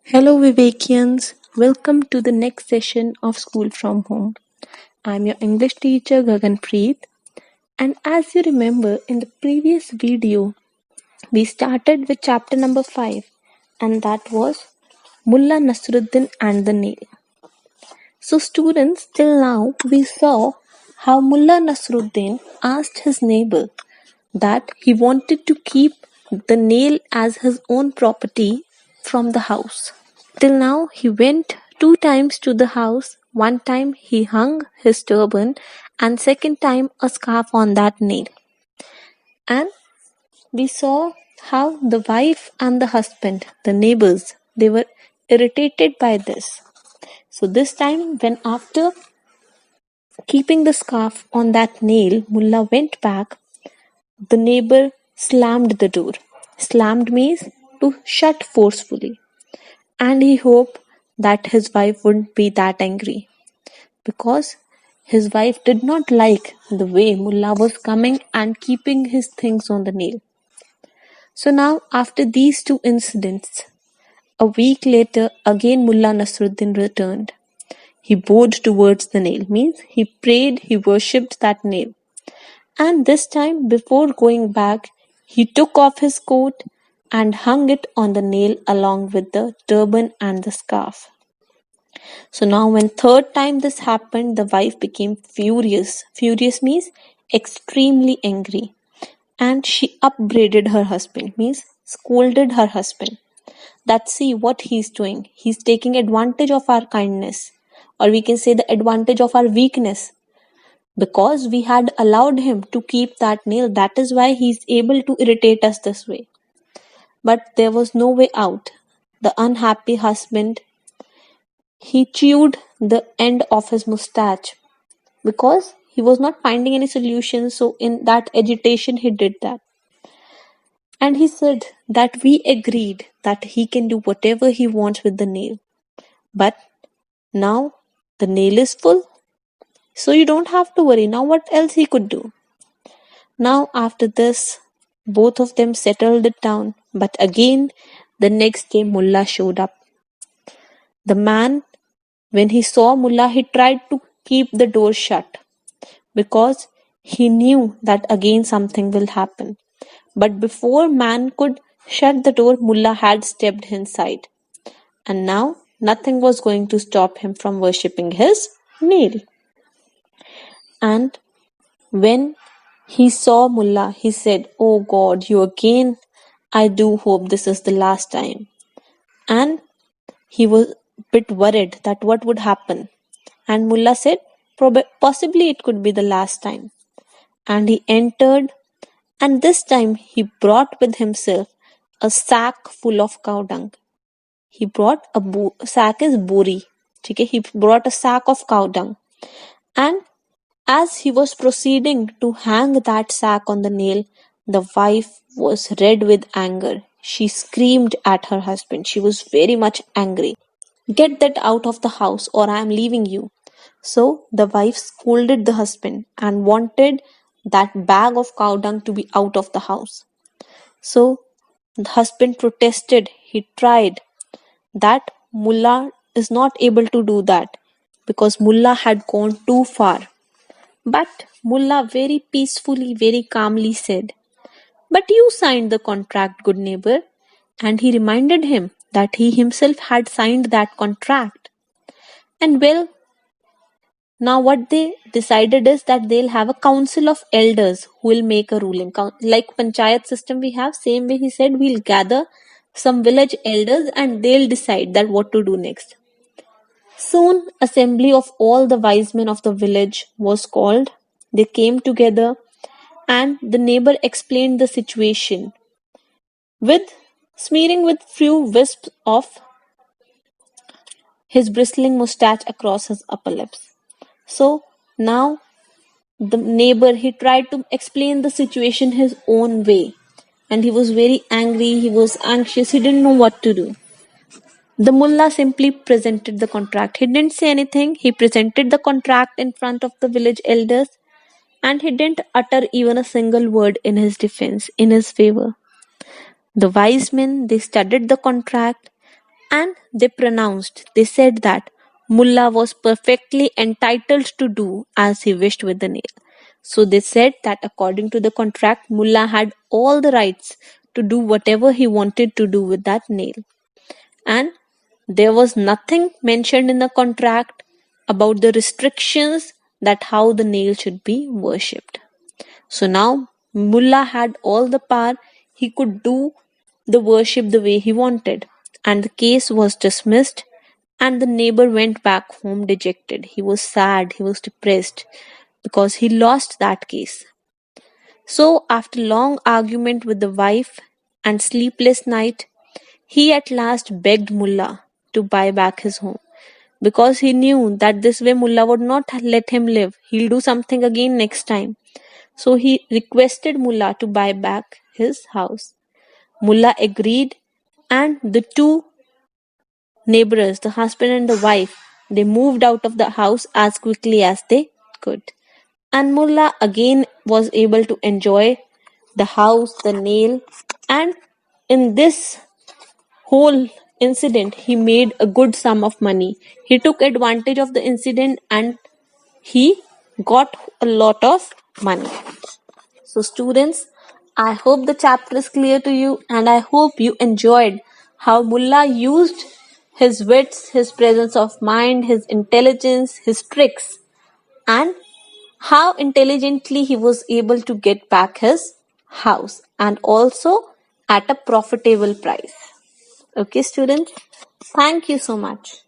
Hello, Vivekians. Welcome to the next session of School from Home. I'm your English teacher, Gaganpreet. And as you remember, in the previous video, we started with chapter number 5, and that was Mullah Nasruddin and the nail. So, students, till now we saw how Mullah Nasruddin asked his neighbor that he wanted to keep the nail as his own property from the house. Till now he went 2 times to the house. One time he hung his turban and second time a scarf on that nail. And we saw how the wife and the husband, the neighbors, they were irritated by this. So this time when after keeping the scarf on that nail, Mullah went back, the neighbor slammed the door. Slammed means to shut forcefully. And he hoped that his wife wouldn't be that angry because his wife did not like the way Mullah was coming and keeping his things on the nail. So now, after these two incidents, a week later, again Mullah Nasruddin returned. He bowed towards the nail, means he prayed, he worshipped that nail. And this time, before going back, he took off his coat and hung it on the nail along with the turban and the scarf. So now when third time this happened, the wife became furious. Furious means extremely angry. And she upbraided her husband, means scolded her husband. That see what he's doing. He's taking advantage of our kindness. Or we can say the advantage of our weakness. Because we had allowed him to keep that nail, that is why he's able to irritate us this way. But there was no way out. The unhappy husband, he chewed the end of his mustache because he was not finding any solution. So in that agitation, he did that. And he said that we agreed that he can do whatever he wants with the nail. But now the nail is full. So you don't have to worry. Now what else he could do? Now after this, both of them settled it down. But again, the next day Mullah showed up. The man, when he saw Mullah, he tried to keep the door shut because he knew that again something will happen. But before man could shut the door, Mullah had stepped inside. And now nothing was going to stop him from worshipping his nail. And when he saw Mullah, he said, "Oh God, you again. I do hope this is the last time." And he was a bit worried that what would happen. And Mullah said, possibly it could be the last time. And he entered, and this time he brought with himself a sack full of cow dung. He brought sack is bori. Okay? He brought a sack of cow dung. And as he was proceeding to hang that sack on the nail, the wife was red with anger. She screamed at her husband. She was very much angry. "Get that out of the house or I am leaving you." So the wife scolded the husband and wanted that bag of cow dung to be out of the house. So the husband protested. He tried. That Mullah is not able to do that because Mullah had gone too far. But Mullah very peacefully, very calmly said, "But you signed the contract, good neighbor." And he reminded him that he himself had signed that contract. And well, now what they decided is that they'll have a council of elders who will make a ruling. Like panchayat system we have, same way he said we'll gather some village elders and they'll decide that what to do next. Soon assembly of all the wise men of the village was called. They came together and the neighbor explained the situation with smearing with few wisps of his bristling mustache across his upper lips. So now the neighbor, he tried to explain the situation his own way. And he was very angry, he was anxious, he didn't know what to do. The mullah simply presented the contract. He didn't say anything, he presented the contract in front of the village elders and he didn't utter even a single word in his defense, in his favor. The wise men, they studied the contract and they said that Mullah was perfectly entitled to do as he wished with the nail. So they said that according to the contract, Mullah had all the rights to do whatever he wanted to do with that nail. And there was nothing mentioned in the contract about the restrictions that how the nail should be worshipped. So now Mullah had all the power, he could do the worship the way he wanted. And the case was dismissed, and the neighbor went back home dejected. He was sad, he was depressed because he lost that case. So, after long argument with the wife and sleepless night, he at last begged Mullah to buy back his home because he knew that this way Mullah would not let him live. He'll do something again next time. So he requested Mullah to buy back his house. Mullah agreed, and the two neighbors, the husband and the wife, they moved out of the house as quickly as they could. And Mullah again was able to enjoy the house, the nail, and in this whole incident, he made a good sum of money. He took advantage of the incident and he got a lot of money. So, students, I hope the chapter is clear to you, and I hope you enjoyed how Mullah used his wits, his presence of mind, his intelligence, his tricks, and how intelligently he was able to get back his house and also at a profitable price. Okay, students, thank you so much.